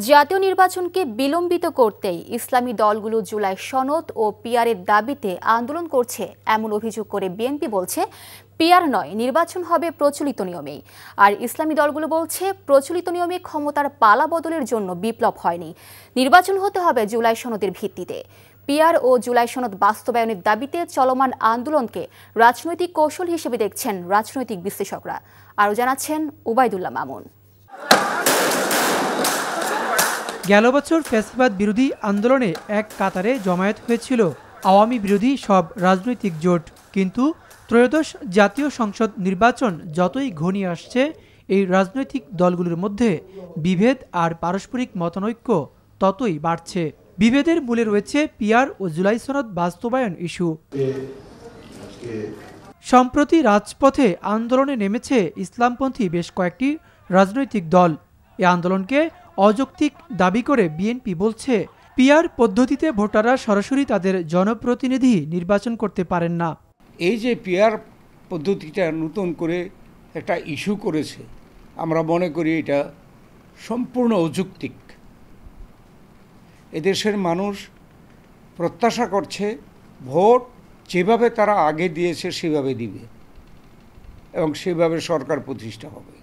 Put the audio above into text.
জাতীয় নির্বাচনকে বিলম্বিত করতেই ইসলামী দলগুলো জুলাই সনদ ও পিআরের দাবিতে আন্দোলন করছে এমন অভিযোগ করে বিএনপি বলছে পিআর নয়, নির্বাচন হবে প্রচলিত নিয়মেই। আর ইসলামী দলগুলো বলছে প্রচলিত নিয়মে ক্ষমতার পালা বদলের জন্য বিপ্লব হয়নি, নির্বাচন হতে হবে জুলাই সনদের ভিত্তিতে। পিআর ও জুলাই সনদ বাস্তবায়নের দাবিতে চলমান আন্দোলনকে রাজনৈতিক কৌশল হিসেবে দেখছেন রাজনৈতিক বিশ্লেষকরা। আরও জানাচ্ছেন ওবায়দুল্লাহ মামুন। গেল বছর ফ্যাসিবাদ বিরোধী আন্দোলনে এক কাতারে জমায়েত হয়েছিল আওয়ামী বিরোধী সব রাজনৈতিক জোট। কিন্তু ত্রয়োদশ জাতীয় সংসদ নির্বাচন যতই ঘনিয়ে আসছে, এই রাজনৈতিক দলগুলোর মধ্যে বিভেদ আর পারস্পরিক মতানৈক্য ততই বাড়ছে। বিভেদের মূলে রয়েছে পিআর ও জুলাই সনদ বাস্তবায়ন ইস্যু। সম্প্রতি রাজপথে আন্দোলনে নেমেছে ইসলামপন্থী বেশ কয়েকটি রাজনৈতিক দল। এ আন্দোলনকে অযৌক্তিক দাবি করে বিএনপি বলছে, পিআর পদ্ধতিতে ভোটাররা সরাসরি তাদের জনপ্রতিনিধি নির্বাচন করতে পারেন না। এই যে পিআর পদ্ধতিটা নতুন করে একটা ইস্যু করেছে, আমরা মনে করি এটা সম্পূর্ণ অযৌক্তিক। এদেশের মানুষ প্রত্যাশা করছে ভোট যেভাবে তারা আগে দিয়েছে সেভাবে দিবে এবং সেভাবে সরকার প্রতিষ্ঠা হবে।